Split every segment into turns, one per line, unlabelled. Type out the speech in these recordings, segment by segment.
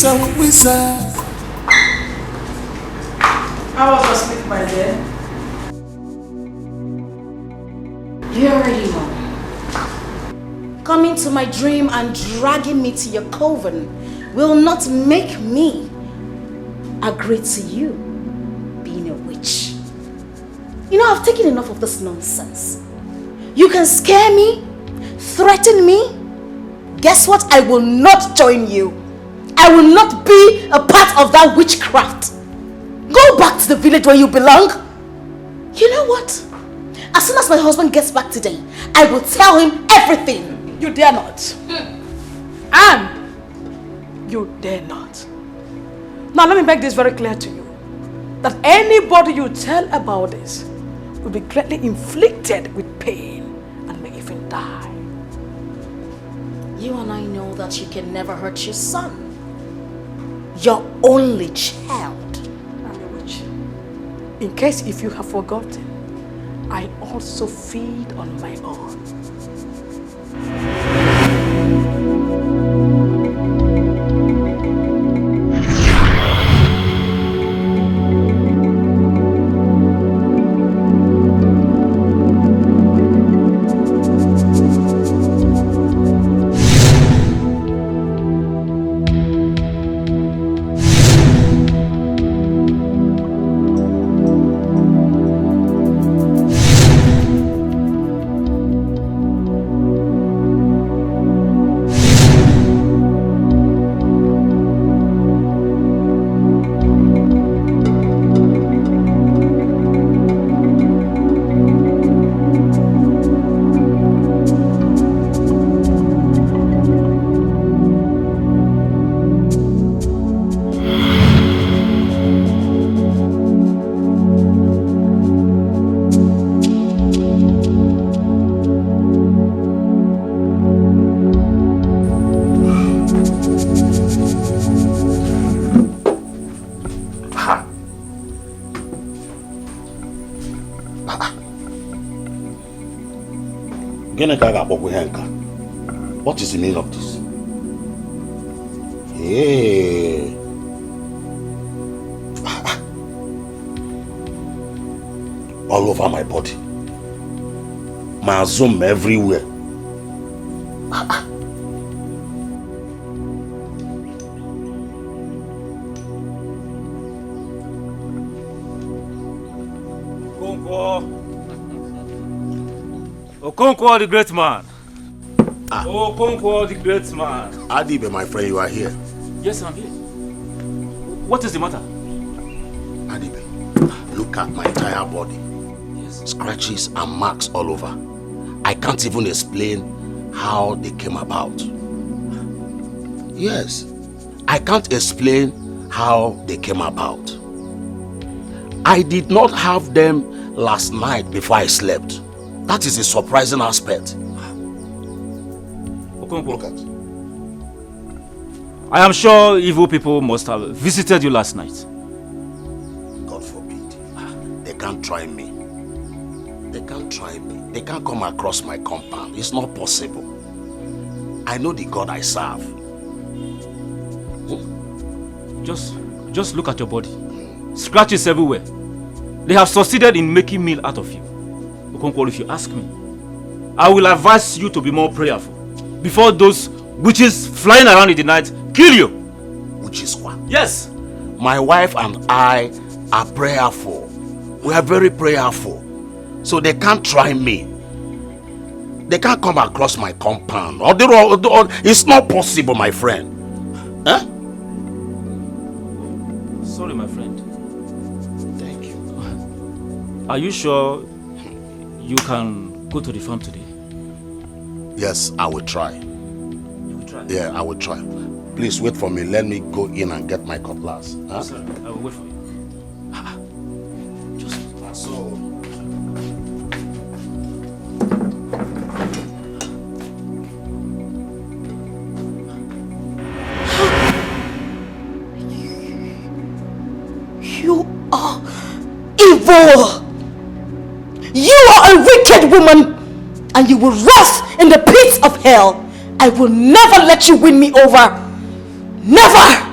wizard.
How was your sleep, my dear?
You already know. Coming to my dream and dragging me to your coven will not make me agree to you being a witch. You know, I've taken enough of this nonsense. You can scare me, threaten me. Guess what? I will not join you. I will not be a part of that witchcraft. Go back to the village where you belong. You know what? As soon as my husband gets back today, I will tell him everything.
You dare not. And you dare not. Now let me make this very clear to you. That anybody you tell about this will be greatly inflicted with pain and may even die.
You and I know that you can never hurt your son. Your only child.
I'm a witch. In case if you have forgotten, I also feed on my own.
What is the meaning of this? Hey. All over my body. My zoom everywhere.
Okonkwo, the great man. Okonkwo, the great man.
Ibeh, my friend, you are here.
Yes, I'm here. What is the matter?
Ibeh, look at my entire body. Yes. Scratches and marks all over. I can't even explain how they came about. Yes, I can't explain how they came about. I did not have them last night before I slept. That is a surprising aspect.
Look at. I am sure evil people must have visited you last night.
God forbid. They can't try me. They can't try me. They can't come across my compound. It's not possible. I know the God I serve.
Just look at your body. Scratches everywhere. They have succeeded in making meal out of you. Okonkwo, if you ask me, I will advise you to be more prayerful before those witches flying around in the night kill you.
Witches what?
Yes.
My wife and I are prayerful. We are very prayerful. So they can't try me. They can't come across my compound. It's not possible, my friend. Huh?
Sorry, my friend.
Thank you.
Are you sure you can go to the farm today?
Yes, I will try.
You will try?
Yeah, I will try. Please wait for me. Let me go in and get my cutlass. Huh?
Sir, I will wait for you. Just so.
You are evil. You are a wicked woman, and you will rot in the pits of hell. I will never let you win me over. Never!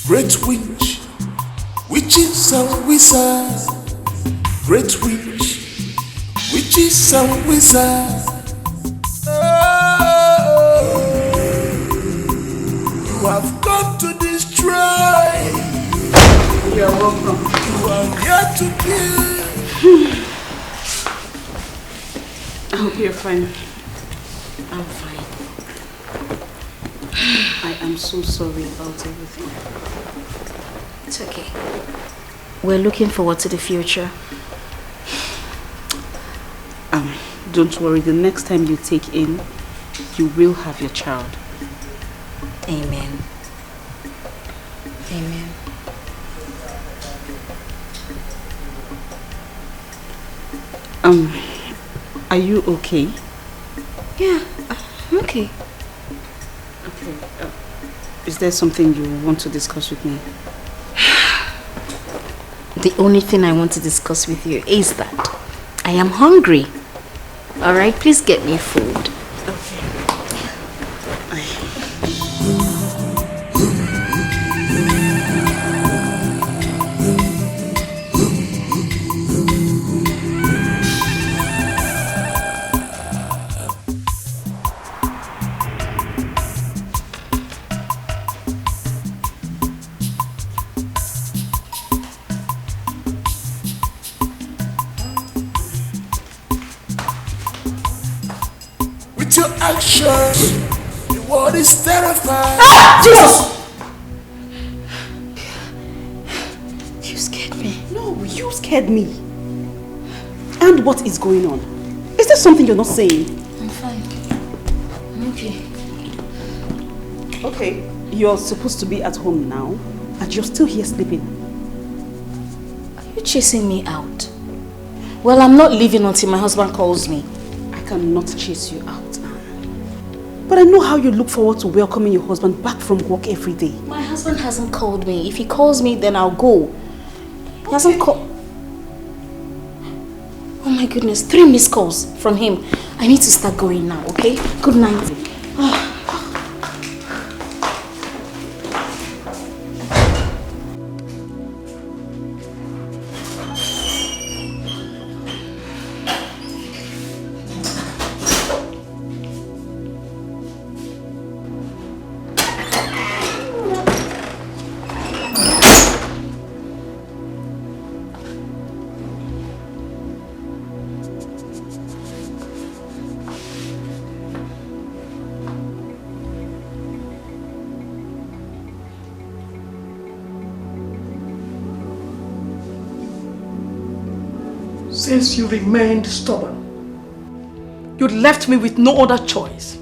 Great witch, witches and wizards. Great witch, witches and wizards. You have come to destroy.
You're welcome.
You are here to kill.
I hope you're fine.
I'm fine.
I am so sorry about everything.
It's okay. We're looking forward to the future.
Don't worry, the next time you take in, you will have your child.
Amen. Amen.
Are you okay?
Yeah, I'm okay.
Okay. Is there something you want to discuss with me?
The only thing I want to discuss with you is that I am hungry. Alright, please get me food.
Okay.
Your actions, the world is terrified.
Jesus!
You scared me.
No, you scared me. And what is going on? Is there something you're not saying?
I'm fine. I'm okay.
Okay, you're supposed to be at home now, and you're still here sleeping.
Are you chasing me out? Well, I'm not leaving until my husband calls me.
I cannot chase you out. But I know how you look forward to welcoming your husband back from work every day.
My husband hasn't called me. If he calls me, then I'll go. He hasn't called. Oh my goodness, 3 missed calls from him. I need to start going now, okay? Good night.
Since you remained stubborn, you left me with no other choice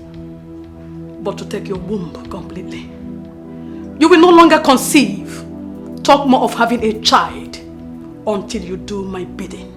but to take your womb completely. You will no longer conceive, talk more of having a child until you do my bidding.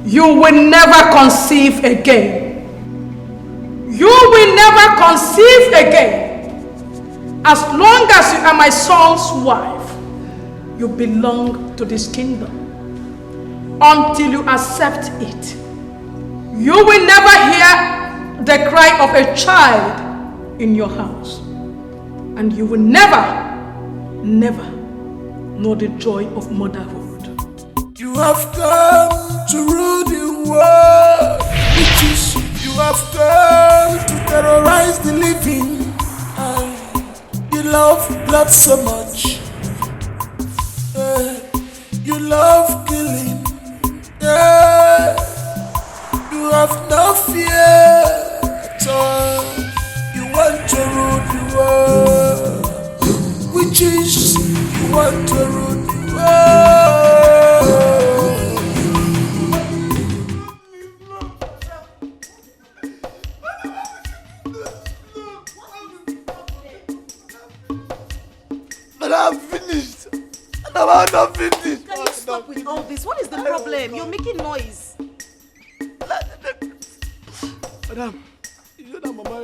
You will never conceive again. You will never conceive again. As long as you are my son's wife, you belong to this kingdom. Until you accept it, you will never hear the cry of a child in your house. And you will never know the joy of motherhood.
You have come to rule the world, witches. You have come to terrorize the living. You love blood so much. You love killing. You have no fear at all. You want to rule the world, witches. You want to rule the world. I'm finished. I'm not finished.
Can you stop with all this? What is the problem? You're making noise.
Madam, you know that Mama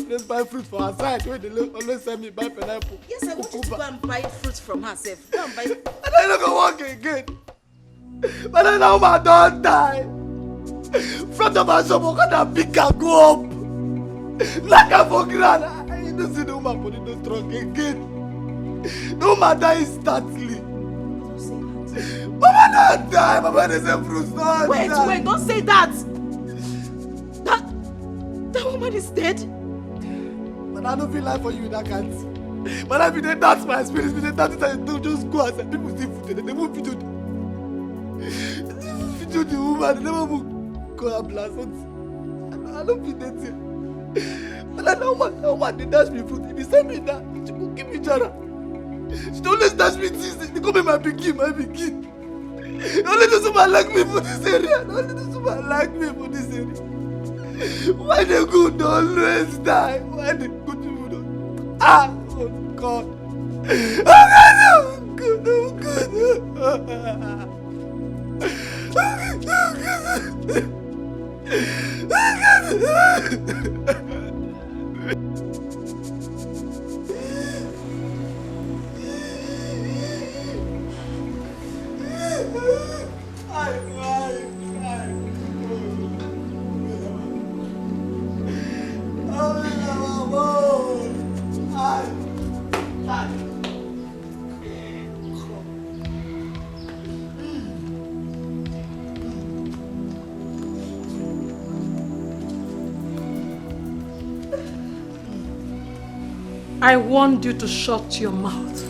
let's buy fruit for her side. Where they always send me buy pineapple.
Yes, I want you to go and buy fruit from herself. Go and buy.
And I don't go walk again. But I know my don't die. Front of my shop, I'm gonna pick and go up. Like a for grand. I don't see the woman body no strong again. The woman die instantly.
Don't say that.
Mama don't die. Mama doesn't say fruits don't
Wait,
die.
wait, don't say that. That woman is dead.
But I don't feel like for you that can't. But I mean, that's my spirit. That's it. I don't just go outside. People see footage. They won't video the woman. They never will go and blast. I don't feel that thing. But I know what they dash me food. If you send me that, she will give me jara. She don't always dash me things. They call me my begin. They only do someone like me for this area. Why the good always die? Why the good people don't? Ah, oh God. Oh God, oh good.
I warned you to shut your mouth.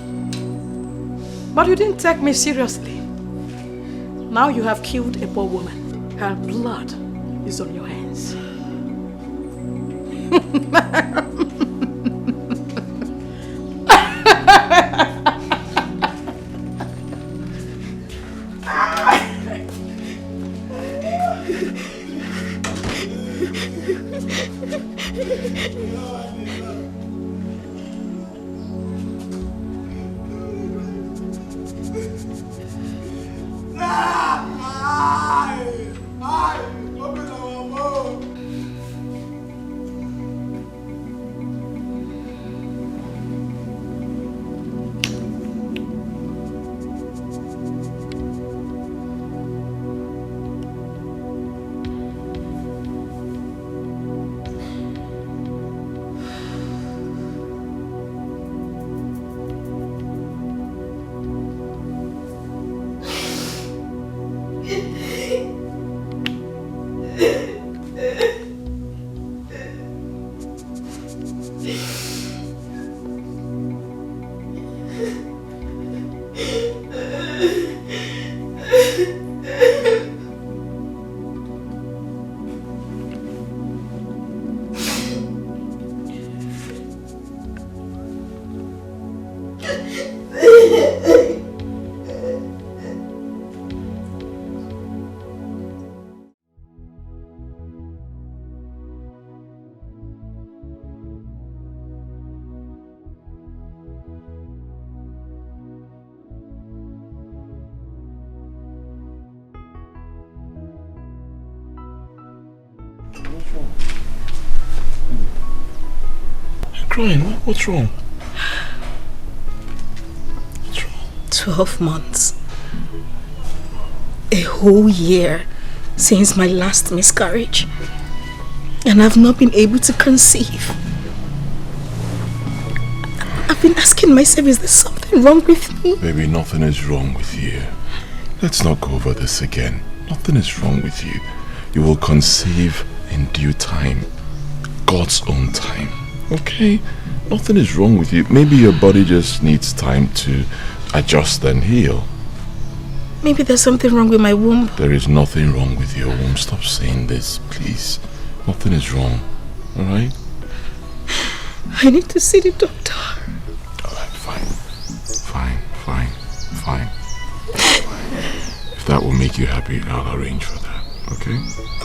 But you didn't take me seriously. Now you have killed a poor woman. Her blood is on your hands.
Crying? What's wrong? What's wrong?
12 months. A whole year since my last miscarriage. And I've not been able to conceive. I've been asking myself, is there something wrong with me?
Baby, nothing is wrong with you. Let's not go over this again. Nothing is wrong with you. You will conceive in due time. God's own time. Okay? Nothing is wrong with you. Maybe your body just needs time to adjust and heal.
Maybe there's something wrong with my womb.
There is nothing wrong with your womb. Stop saying this, please. Nothing is wrong. Alright?
I need to see the doctor.
Alright, fine. Fine. If that will make you happy, I'll arrange for that. Okay?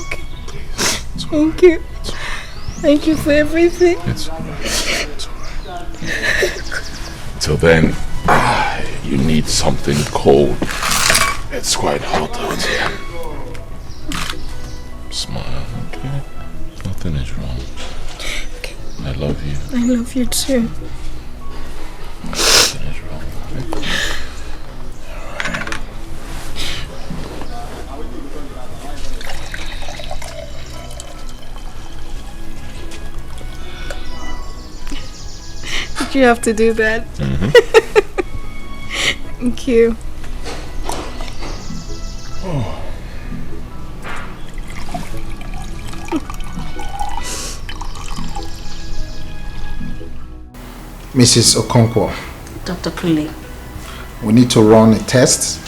Okay.
Please.
Thank you. Thank you for everything.
It's alright. Till then, need something cold. It's quite hot out here. Smile, okay? Nothing is wrong.
Okay.
I love you.
I love you too.
Nothing is wrong, okay?
Did you have to do that?
Mm-hmm.
Thank you.
Oh.
Mrs. Okonkwo,
Dr. Kunle.
we need to run a test,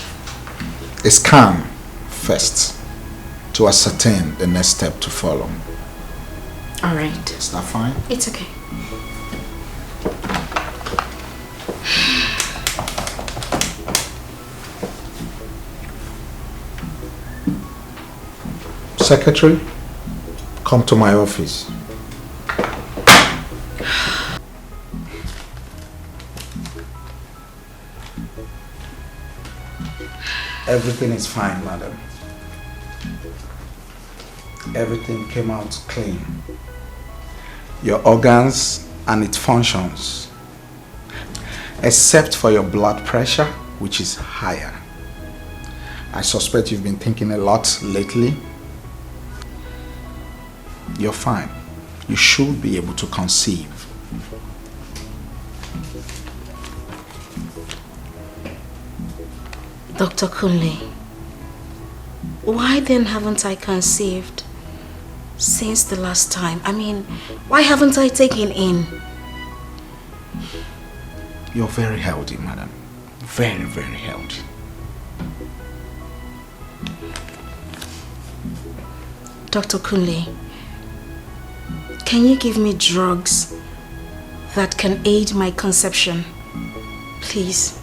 a scan first, to ascertain the next step to follow.
All right.
Is that fine?
It's okay.
Secretary, come to my office. Everything is fine, madam. Everything came out clean. Your organs and its functions, except for your blood pressure, which is higher. I suspect you've been thinking a lot lately. You're fine. You should be able to conceive.
Dr. Kunle, why then haven't I conceived since the last time? I mean, why haven't I taken in?
You're very healthy, madam. Very, very healthy.
Dr. Kunle, can you give me drugs that can aid my conception? Please.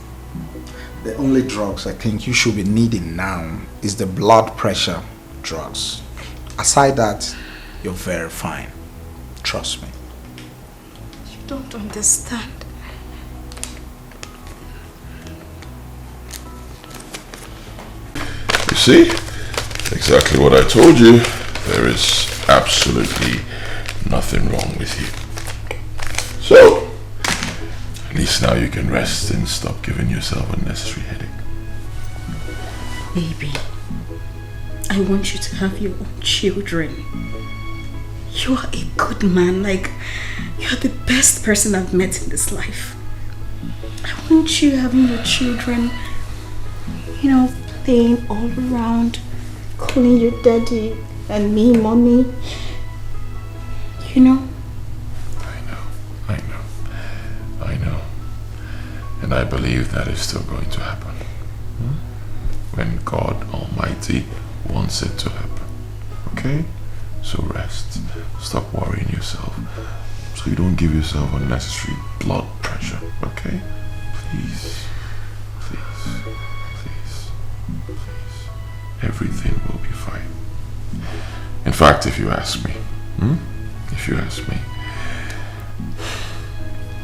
The only drugs I think you should be needing now is the blood pressure drugs. Aside that, you're very fine. Trust me.
You don't understand.
You see? Exactly what I told you. There is absolutely nothing wrong with you. So, at least now you can rest and stop giving yourself unnecessary headache.
Baby, I want you to have your own children. You are a good man, like, you're the best person I've met in this life. I want you having your children, you know, playing all around, calling you daddy and me mommy. You know?
I know. And I believe that is still going to happen. When God Almighty wants it to happen. Okay? So rest. Stop worrying yourself. So you don't give yourself unnecessary blood pressure. Okay? Please. Please. Please. Please. Everything will be fine. In fact, if you ask me,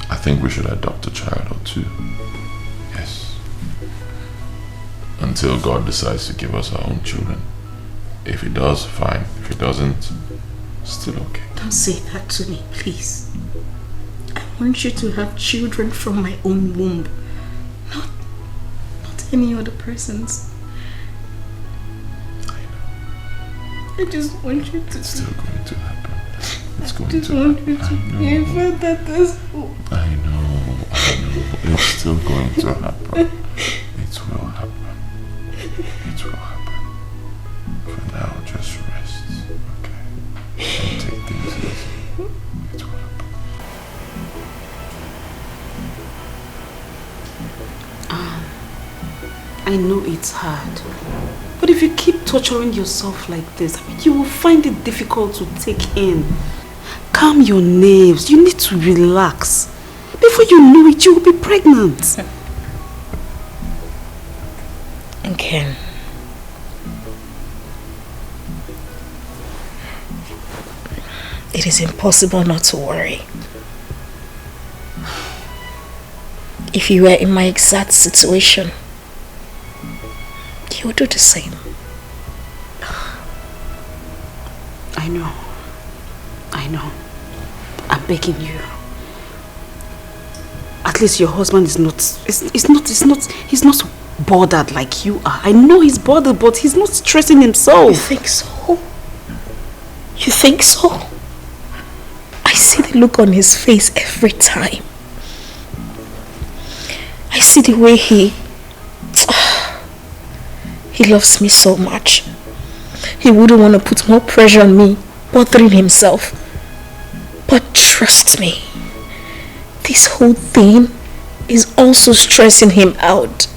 I think we should adopt a child or two. Yes. Until God decides to give us our own children. If he does, fine. If he doesn't, still okay.
Don't say that to me, please. I want you to have children from my own womb. Not any other person's.
I know.
I just want you to.
It's still going to happen. It's going
I just
to
want
happen.
you to be a father. That's all.
I know. It's still going to happen. It will happen. It will happen. For now, just rest. Okay? And take things easy. It will happen.
I know it's hard. But if you keep torturing yourself like this, I mean, you will find it difficult to take in. Calm your nerves. You need to relax. Before you know it, you will be pregnant. And Ken, it is impossible not to worry. if you were in my exact situation, you would do the same. I know. I'm begging you. At least your husband is not, he's not bothered like you are. I know he's bothered, but he's not stressing himself.
You think so? You think so? I see the look on his face every time. I see the way he loves me so much. He wouldn't want to put more pressure on me, bothering himself. But trust me, this whole thing is also stressing him out.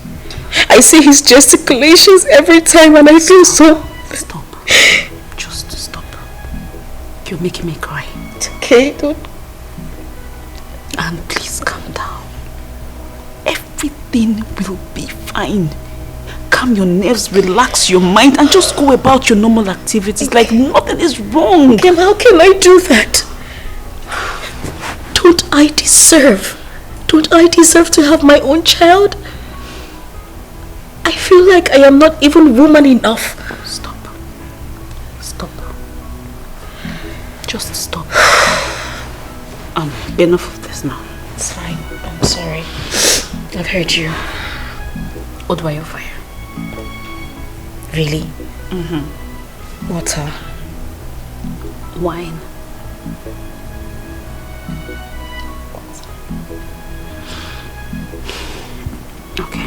I see his gesticulations every time and I feel so...
Stop. Just stop. You're making me cry.
It's okay, don't...
And please calm down. Everything will be fine. Calm your nerves, relax your mind and just go about your normal activities like nothing is wrong.
Kim, how can I do that? Don't I deserve to have my own child? I feel like I am not even woman enough.
Stop. Just stop. Enough of this now.
It's fine. I'm sorry. I've heard you.
What were your fire?
Really?
Water. Wine. Okay.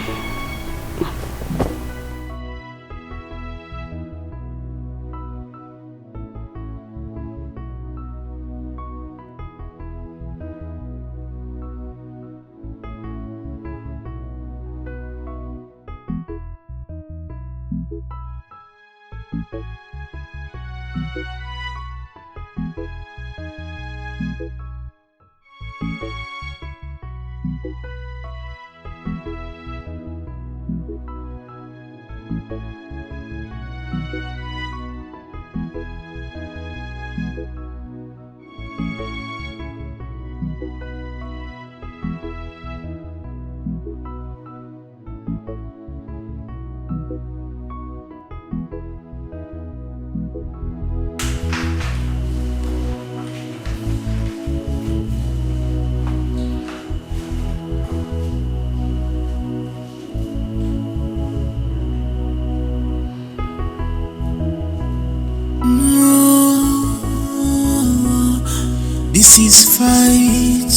This is fight.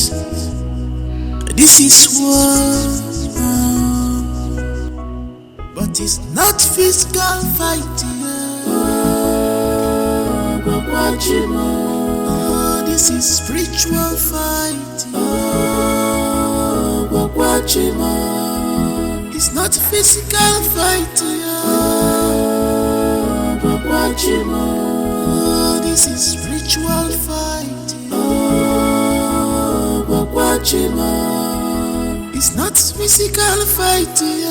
This is war. But it's not physical fighting. This is spiritual fighting. It's not physical fighting. This is spiritual fighting. It's not physical fighting.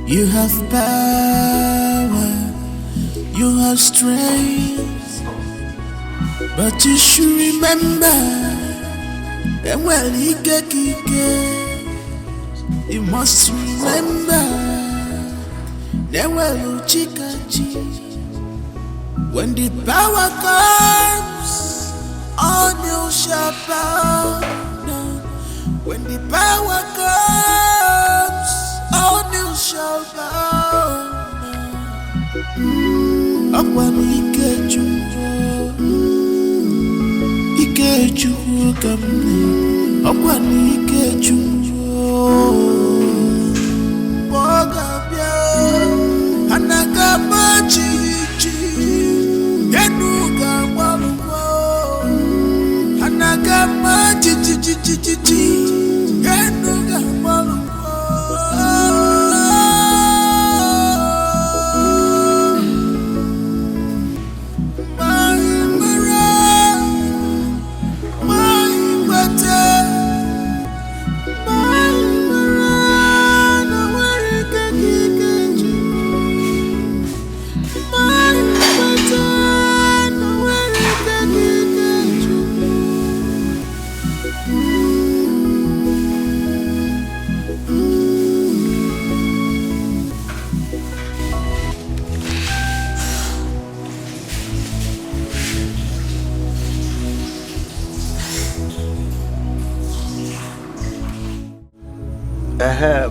You have power, you have strength, but you should remember, and well, You must remember, never you chikachi. When the power comes, all you shall bow down. When the power comes, all you shall bow down. Akwani Ikeju kamne. Akwani Ikeju. Mogabia Anagama Chichi Yenuga Waluwo Anagama Chichi Yenuga Waluwo Mahimara Mahimata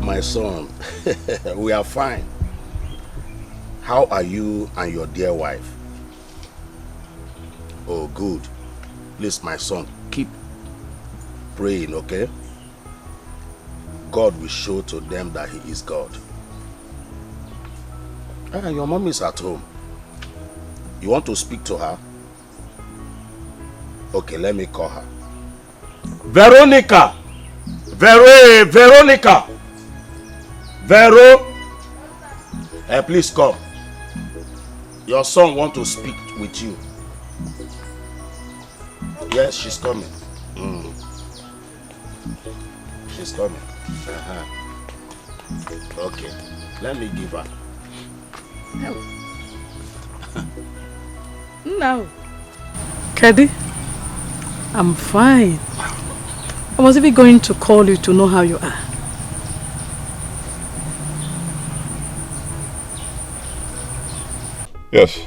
My son, we are fine. How are you and your dear wife? Oh, good. Please, my son, keep praying, okay? God will show to them that He is God. Your mom is at home. You want to speak to her? Okay, let me call her. Veronica! Veronica! Vero! Please come. Your son wants to speak with you. Yes, she's coming. She's coming. Okay, let me give her.
No. Kedi, I'm fine. I was even going to call you to know how you are.
Yes.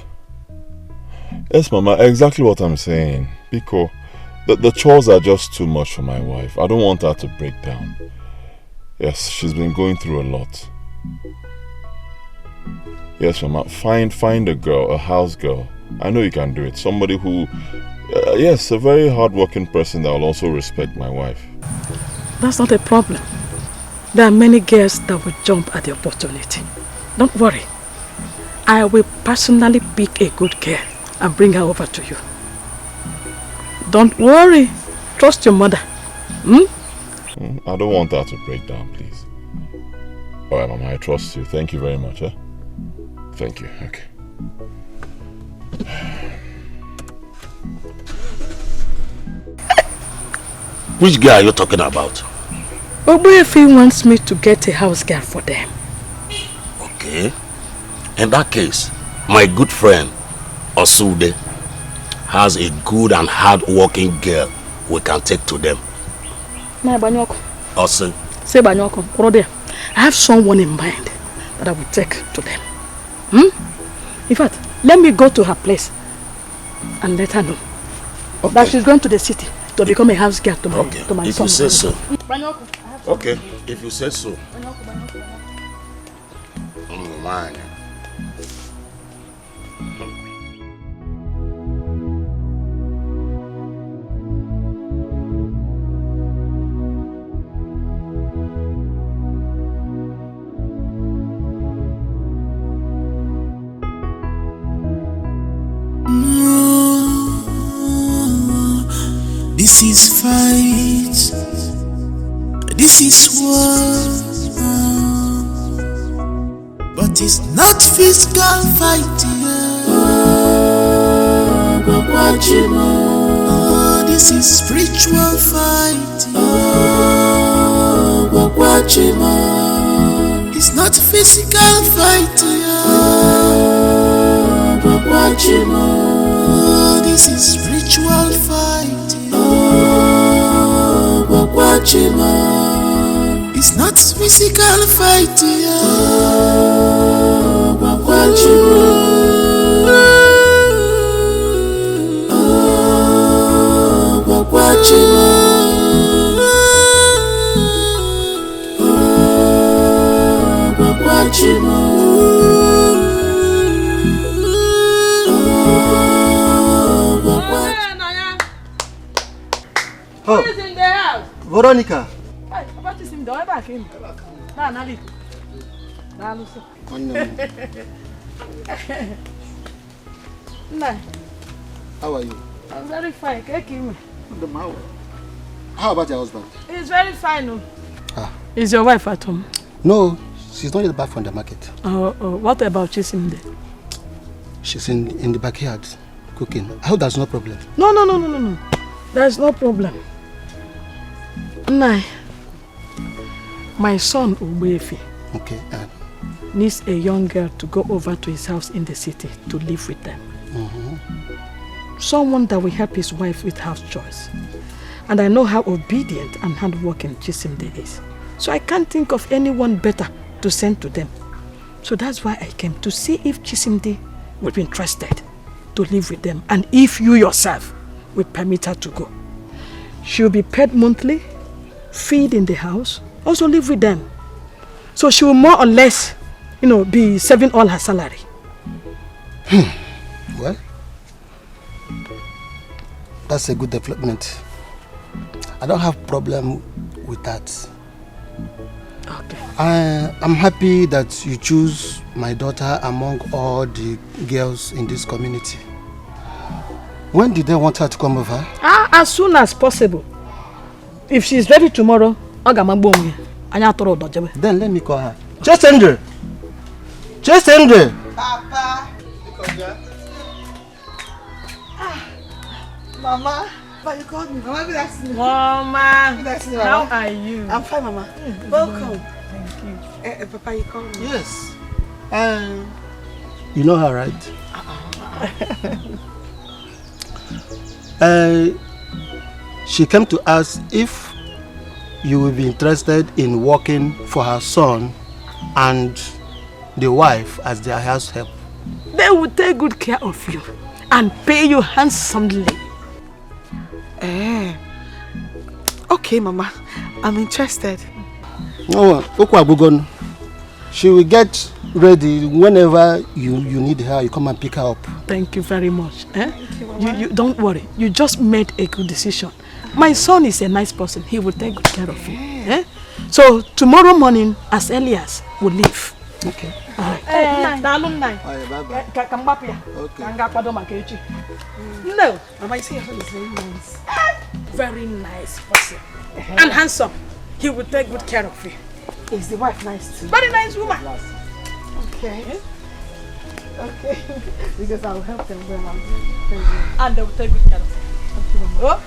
Yes, Mama, exactly what I'm saying. Because the chores are just too much for my wife. I don't want her to break down. Yes, she's been going through a lot. Yes, Mama, find a girl, a house girl. I know you can do it. Somebody who, yes, a very hardworking person that will also respect my wife.
That's not a problem. There are many girls that will jump at the opportunity. Don't worry. I will personally pick a good girl and bring her over to you. Don't worry. Trust your mother.
I don't want her to break down, please. Alright, Mama, I trust you. Thank you very much. Thank you. Okay.
Which girl are you talking about?
Obuefi wants me to get a house girl for them.
Okay. In that case, my good friend, Osude, has a good and hard-working girl we can take to them. Osu.
Say Banyoko, brother, I have someone in mind that I will take to them. In fact, let me go to her place and let her know that she's going to the city to become a house girl to my, to my
if
son.
You say so. Okay, if you say so. Man.
This is fight. This is war. But it's not physical fight. Oh, this is spiritual fight. It's not physical fight. Oh, this is spiritual fight. It's It's not physical fighting.
Oh, who is in the house? Veronica.
Hey, what is him doing back in? Nah, Nali. Nah, Lucy. Nah.
How are you?
I'm very fine.
How about your husband?
He's very fine. No?
Ah.
Is your wife at home?
No, she's not yet back from the market.
Oh, what about Chisimde?
She's in the backyard cooking. I hope there's no problem.
No. There's no problem. Nah. My son, Ubefi,
okay,
needs a young girl to go over to his house in the city to live with them. Someone that will help his wife with house chores. And I know how obedient and hardworking Chisimde is. So I can't think of anyone better to send to them. So that's why I came to see if Chisimde would be interested to live with them. And if you yourself will permit her to go. She'll be paid monthly, feed in the house, also live with them. So she will more or less, be saving all her salary.
Well, that's a good development. I don't have problem with that.
Okay.
I'm happy that you choose my daughter among all the girls in this community. When did they want her to come over?
As soon as possible. If she's ready tomorrow, then
let me call her. Chesendre!
Papa! Mama! But you called me. Mama, good afternoon.
Mama!
Good afternoon,
How
Mama.
are you?
I'm fine, Mama. Welcome.
Thank you.
Papa, you called me.
Yes. You know her, right? She came to ask if you will be interested in working for her son and the wife as their house help.
They will take good care of you and pay you handsomely.
Okay, Mama. I'm interested.
She will get ready whenever you need her. You come and pick her up.
Thank you very much. You don't worry. You just made a good decision. My son is a nice person. He will take good care of you. So tomorrow morning, as early as we'll leave.
Okay.
All right.
Bye-bye.
Okay. No.
Mama, you see your husband is very nice.
Very nice person. And handsome. He will take good care of you.
Is the wife nice too?
Very nice woman.
Okay. Okay. Because I'll help them when I'm
and they will take good care of you. Oh,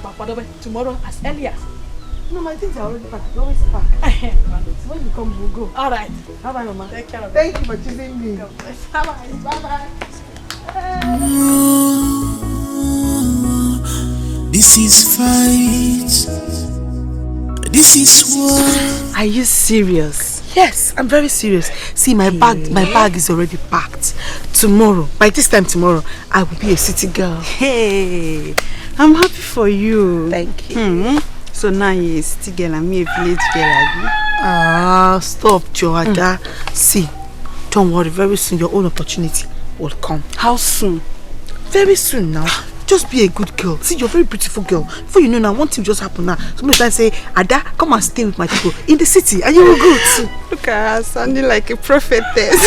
but tomorrow as early as.
No, my things are already packed. You always pack. So when you come, we'll go.
All right.
Bye-bye, Mama.
Take care of
Thank you for choosing me.
Bye-bye. Bye-bye.
This is fight. This is war.
Are you serious? Yes, I'm very serious. See, my bag is already packed. Tomorrow, by this time tomorrow, I will be a city girl.
Hey, I'm happy for you.
Thank you.
So now you're a city girl and me a village girl.
Stop, Georgia. See, don't worry. Very soon, your own opportunity will come.
How soon?
Very soon now. Just be a good girl. See, you're a very beautiful girl. Before you know now, one thing just happened now. Somebody try to say, Ada, come and stay with my people in the city, and you will go too.
Look at her, sounding like a prophetess.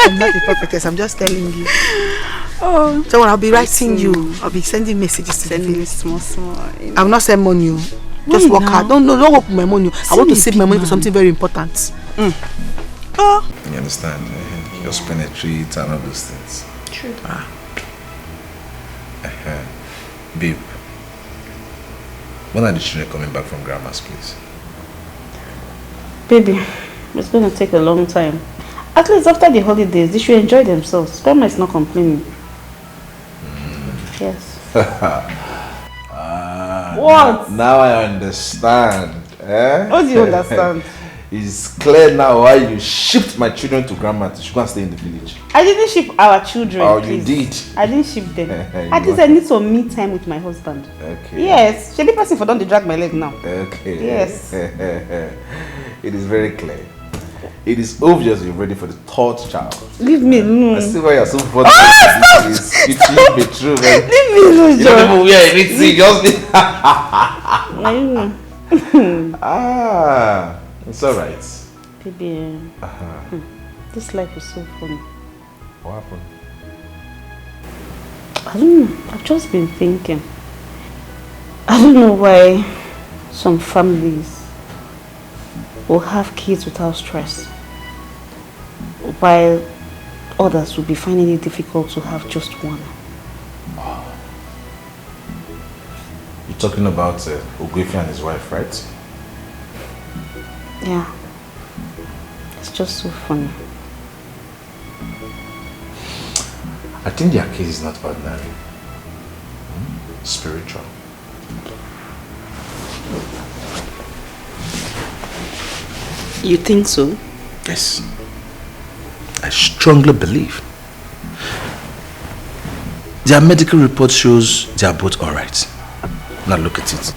I'm not a prophetess, I'm just telling you.
Oh.
So I'll be writing you. I'll be sending messages to
send me
small.
You know.
I will not send money. Just work hard. Don't work with my money. I want to save my money for something very important.
You understand? Just penetrate and all those things.
True.
Babe, when are the children coming back from grandma's place?
Baby, it's going to take a long time. At least after the holidays, they should enjoy themselves. Grandma is not complaining. Yes.
What? Now I understand.
Eh?
What do you understand?
It's clear now why you shipped my children to grandma to go and stay in the village.
I didn't ship our children.
Oh,
please.
you did?
I didn't ship them. At least I need some me time with my husband.
Okay.
Yes. Should be person for don't they drag my leg now.
Okay.
Yes.
It is very clear. It is obvious you're ready for the third child.
Leave me alone.
I see why you're so funny. It should be true, man.
Leave me alone,
You don't even wear anything, just Ah, it's alright.
Baby, this life is so funny.
What happened?
I don't know. I've just been thinking. I don't know why some families will have kids without stress, while others will be finding it difficult to have just one.
You're talking about Ogwefi and his wife, right?
Yeah. It's just so funny.
I think their case is not ordinary. Spiritual.
You think so?
Yes. I strongly believe. Their medical report shows they are both alright. Now look at it.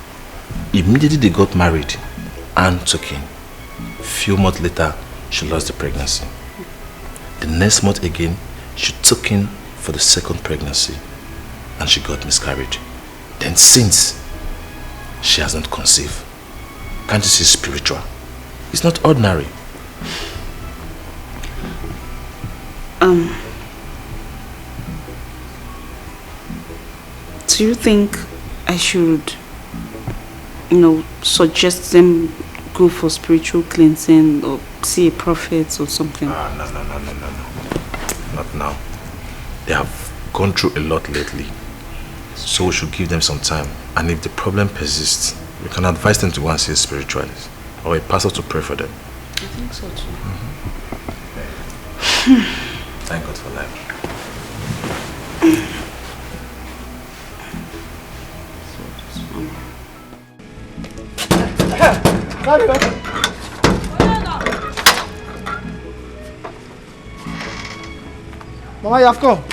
Immediately they got married and took in. Few months later, she lost the pregnancy. The next month again, she took in for the second pregnancy and she got miscarried. Then since, she has not conceived. Can't you see spiritual? It's not ordinary.
Do you think I should, suggest them go for spiritual cleansing or see a prophet or something?
No. Not now. They have gone through a lot lately. So we should give them some time. And if the problem persists, we can advise them to go and see a spiritualist or a pastor to pray for them.
I think so too.
Thank God for life.
Mama, you have come.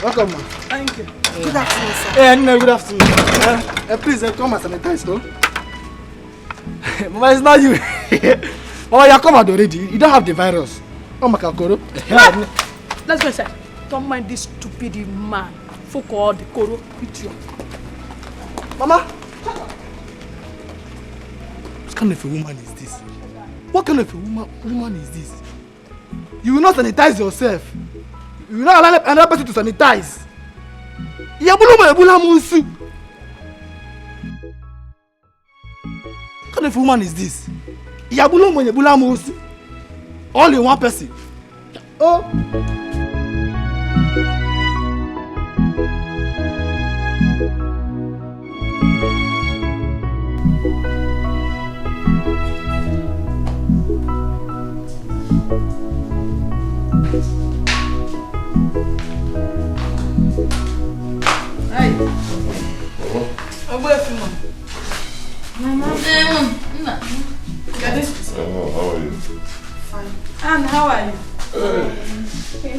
Welcome, ma.
Thank you. Good afternoon, sir.
No, good afternoon. Please come and sanitize, no? Mama, it's not you. Mama, you have come out already. You don't have the virus. Oh, my kakoro.
Let's go inside. Don't mind this stupid man. Fuck all the koro. Idiot.
Mama. What kind of a woman is this? What kind of a woman is this? You will not sanitize yourself. You will not allow another person to sanitize. What kind of a woman is this? All in one person. Oh.
How are you?
Fine. And how are you?
Okay.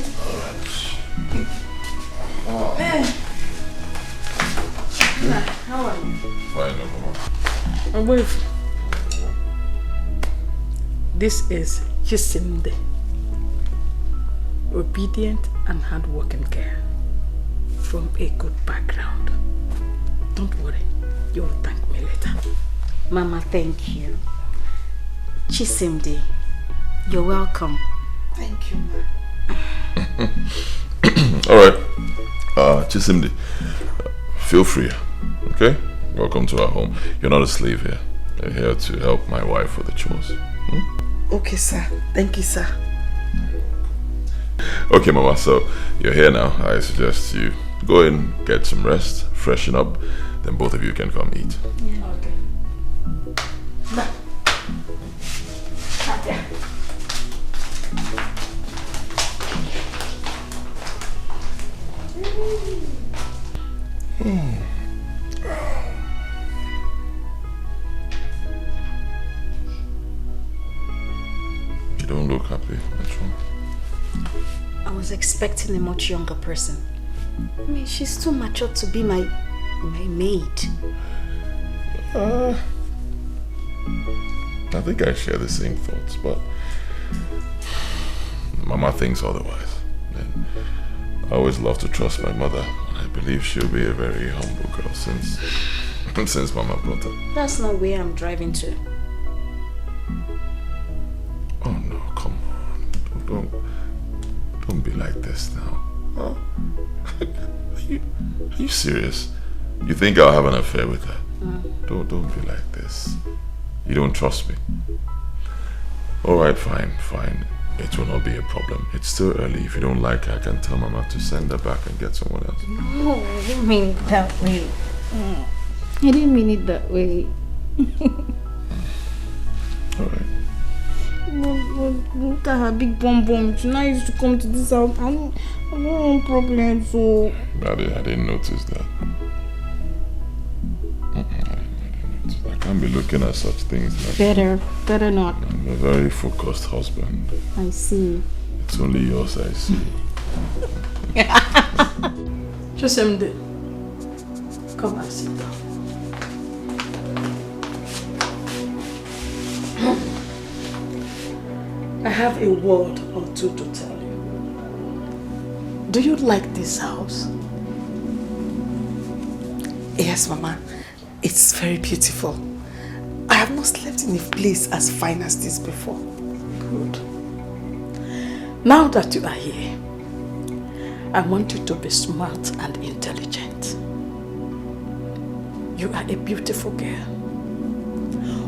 Alright.
Hey. How are you?
Fine,
I'm with you. This is Chisimde. Obedient and hardworking girl from a good background. Don't worry, you'll thank me later.
Mama, thank you. Chisimde, you're welcome.
Thank you, ma.
Alright. Chisimdi, feel free. Okay? Welcome to our home. You're not a slave here. You're here to help my wife with the chores.
Okay, sir. Thank you, sir.
Okay, Mama, so you're here now. I suggest you go in, get some rest, freshen up, then both of you can come eat.
Yeah. Okay. Nah.
was expecting a much younger person. I mean, she's too mature to be my maid.
I think I share the same thoughts, but Mama thinks otherwise. And I always love to trust my mother. I believe she'll be a very humble girl since Mama brought her.
That's not where I'm driving to.
Oh no, come on. Don't be like this now. Huh? Are you serious? You think I'll have an affair with her? Don't be like this. You don't trust me. Alright, fine. It will not be a problem. It's still early. If you don't like her, I can tell Mama to send her back and get someone else.
No, I didn't mean it that way. I didn't mean it that way.
Alright.
Look at her big bum. She now used to come to this house. I don't want problems, so...
I didn't notice that. I didn't notice. I can't be looking at such things.
Better not.
I'm a very focused husband.
I see.
It's only yours I see.
Josemde, come and sit down. I have a word or two to tell you. Do you like this house?
Yes, Mama. It's very beautiful. I have not slept in a place as fine as this before.
Good. Now that you are here, I want you to be smart and intelligent. You are a beautiful girl.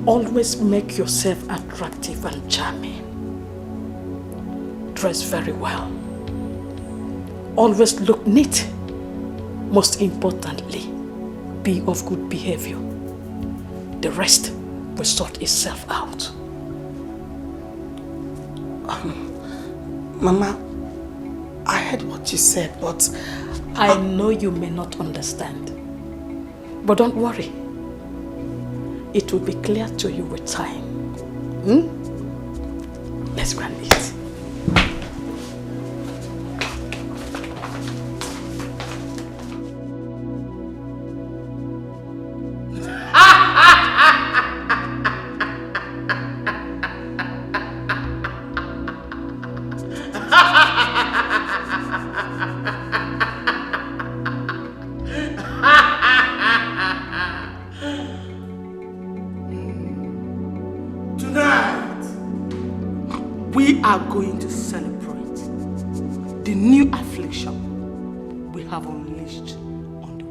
Always make yourself attractive and charming. Dress very well. Always look neat. Most importantly, be of good behavior. The rest will sort itself out.
Mama, I heard what you said, but...
I know you may not understand. But don't worry. It will be clear to you with time. Let's go and eat.
are going to celebrate the new affliction we have unleashed on the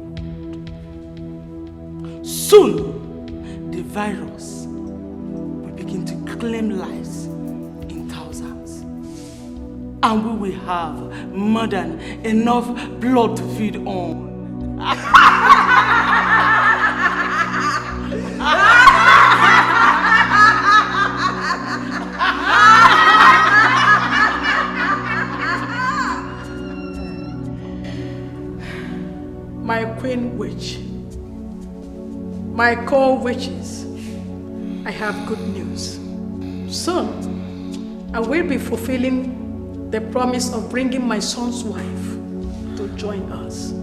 world. Soon, the virus will begin to claim lives in thousands. And we will have more than enough blood to feed on.
My queen witch, my co-witches, I have good news. Soon, I will be fulfilling the promise of bringing my son's wife to join us.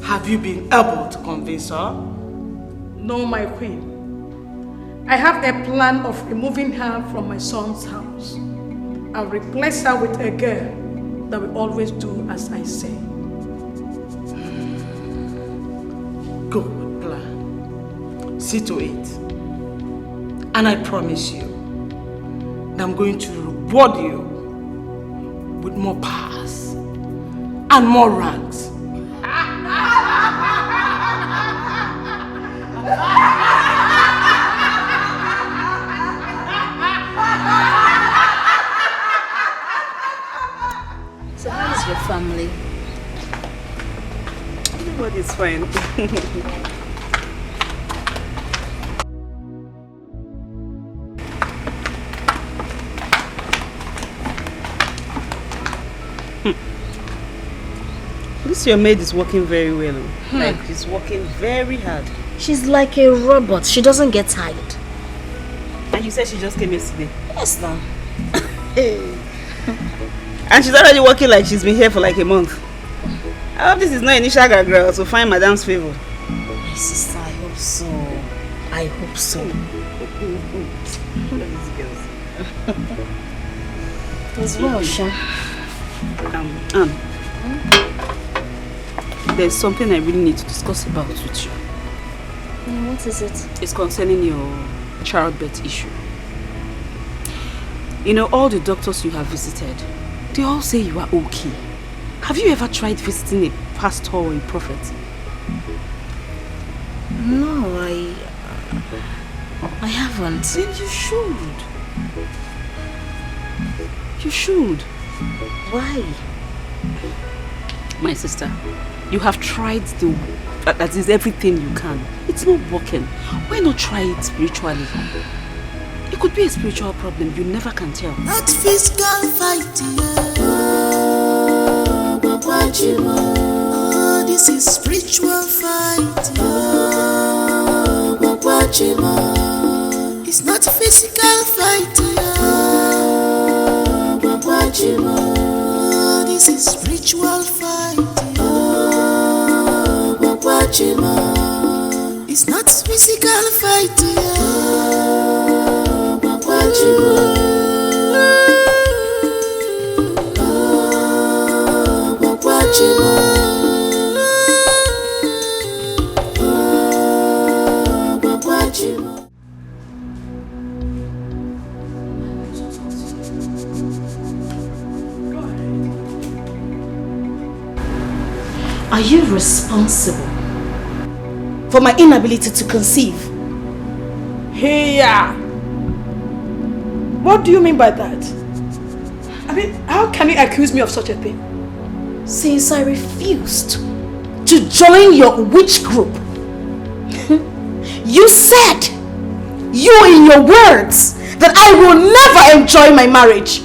Have you been able to convince her?
No, my queen. I have a plan of removing her from my son's house. I'll replace her with a girl that will always do as I say.
Good plan. See to it. And I promise you that I'm going to reward you with more powers and more ranks.
So how is your family?
Everybody's fine. This your maid is working very well. Like she's working very hard.
She's like a robot. She doesn't get tired.
And you said she just came yesterday?
Yes, now.
And she's already working like she's been here for like a month. I hope this is not initial girl to find Madam's favor.
My sister, I hope so. I hope so. As well, Sha.
There's something I really need to discuss about with you.
What is it?
It's concerning your childbirth issue. You know, all the doctors you have visited, they all say you are okay. Have you ever tried visiting a pastor or a prophet?
No, I haven't.
Then you should. You should.
Why?
My sister, you have tried that is everything you can. It's not working. Why not try it spiritually? It could be a spiritual problem. You never can tell.
Not physical fighting. Oh, this is spiritual fight. It's not physical fighting. Oh, this is spiritual fight. It's not physical fighting.
Are you responsible for my inability to conceive?
Here. What do you mean by that? I mean, how can you accuse me of such a thing?
Since I refused to join your witch group, you said, in your words, that I will never enjoy my marriage.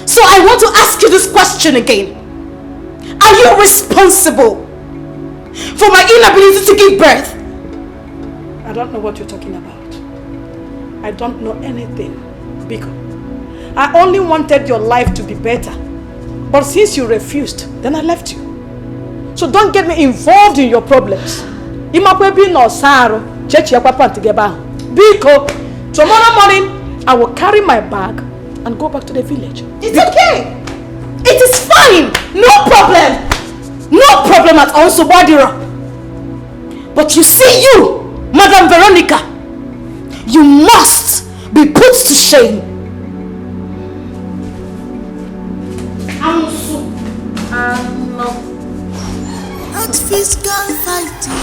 So I want to ask you this question again. Are you responsible for my inability to give birth?
I don't know what you're talking about. I don't know anything, Biko. I only wanted your life to be better. But since you refused, then I left you. So don't get me involved in your problems. Biko, tomorrow morning, I will carry my bag and go back to the village.
It's okay. It is fine. No problem. No problem at all, Sobadira. But you see you, Madam Veronica, you must be put to shame.
Not physical fighting.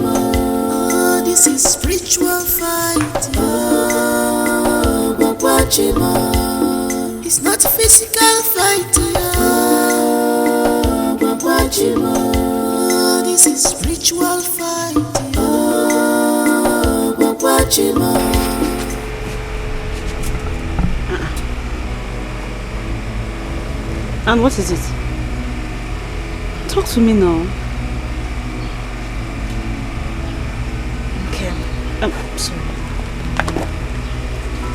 Oh, this is spiritual fighting. It's not physical fighting. Oh, this is spiritual fighting.
And what is it? Talk to me now.
Okay.
Sorry.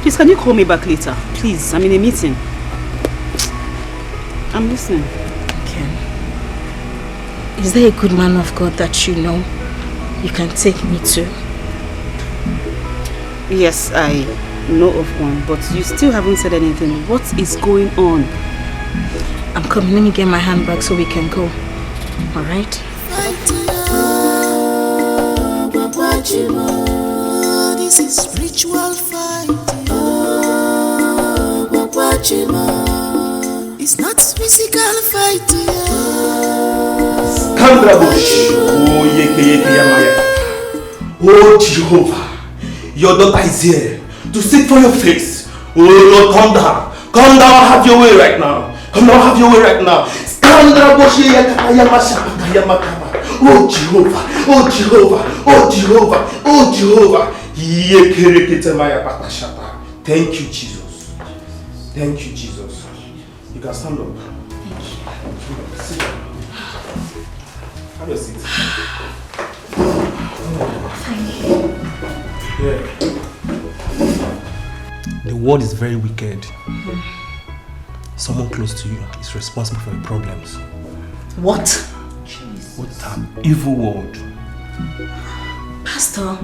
Please, can you call me back later? Please, I'm in a meeting. I'm listening.
Okay. Is there a good man of God that you know you can take me to?
Yes, I know of one, but you still haven't said anything. What is going on?
I'm coming. Let me get my handbag so we can go. Alright?
This is spiritual fighting. It's not physical fighting.
Oh Jehovah, your daughter is here to seek for your face. Oh Lord, come down. Come down, have your way right now. Come down, have your way right now. Oh Jehovah, oh Jehovah, oh Jehovah, oh Jehovah. Thank you, Jesus. Thank you, Jesus. You can stand up.
Thank you.
Sit down. Have your seat.
Thank you.
Yeah.
The world is very wicked. Someone close to you is responsible for your problems.
What?
What an evil world.
Pastor,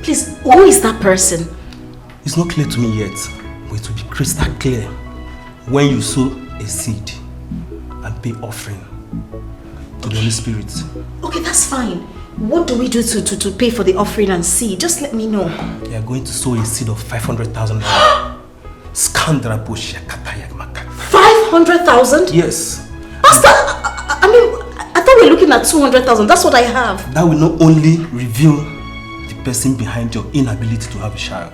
please, who is that person?
It's not clear to me yet, but it will be crystal clear when you sow a seed and pay offering to the Holy Spirit.
Okay, that's fine. What do we do to pay for the offering and seed? Just let me know.
You are going to sow a seed of 500,000.
500,000?
Yes.
Pastor, I thought we were looking at 200,000. That's what I have.
That will not only reveal the person behind your inability to have a child,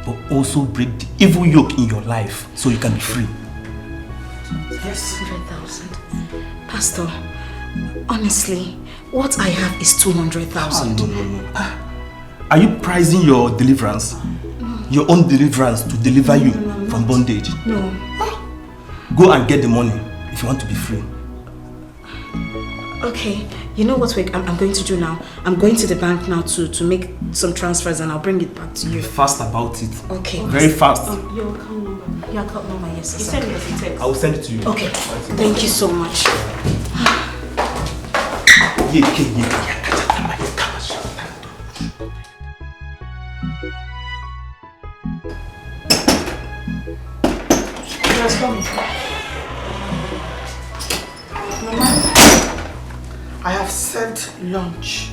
but also break the evil yoke in your life so you can be free.
Yes. 100,000. Pastor, honestly, what I have is 200,000.
No. Are you pricing your deliverance? Your own deliverance to deliver you from bondage?
No.
Go and get the money if you want to be free.
Okay, you know what I'm going to do now? I'm going to the bank now to make some transfers and I'll bring it back to you.
Be fast about it.
Okay.
Very fast.
Your account number. Your account number, yes.
You send it as a text.
I will send it to you.
Okay. Thank you so much.
Mama, I have served lunch.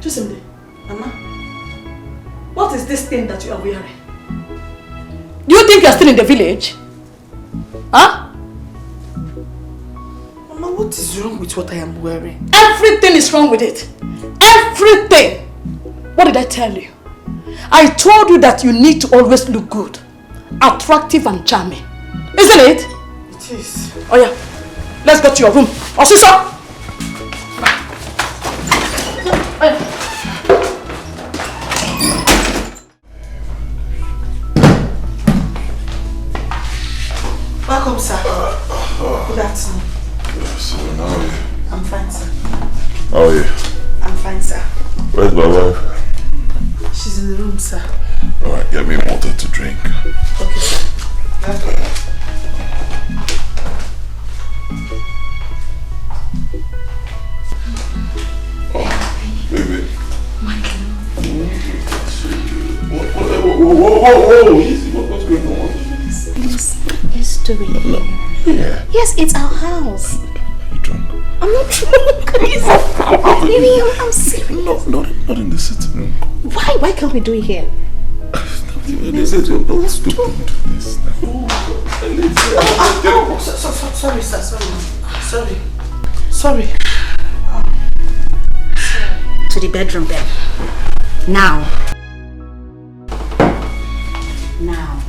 Chisimde, Mama, what is this thing that you are wearing? Do you think you are still in the village? Huh?
Mama, what is wrong with what I am wearing?
Everything is wrong with it. Everything. What did I tell you? I told you that you need to always look good, attractive and charming. Isn't it?
It is.
Oh yeah. Let's go to your room. Osisa!
Welcome, sir. Good afternoon.
Good afternoon. How are you?
I'm fine, sir.
How are you?
I'm fine, sir.
Where's my wife?
She's in the room, sir.
Alright, get me water to drink.
Okay, sir.
Oh, baby.
My
Whoa, easy. What's going on?
Please do it.
Yeah.
Yes, it's our house.
Are you drunk?
I'm not drunk. Baby, I'm serious.
Not in the sitting room.
Why can't we do it here?
Let's do this now.
Sorry, sir. Sorry.
To the bedroom then. Now. Now.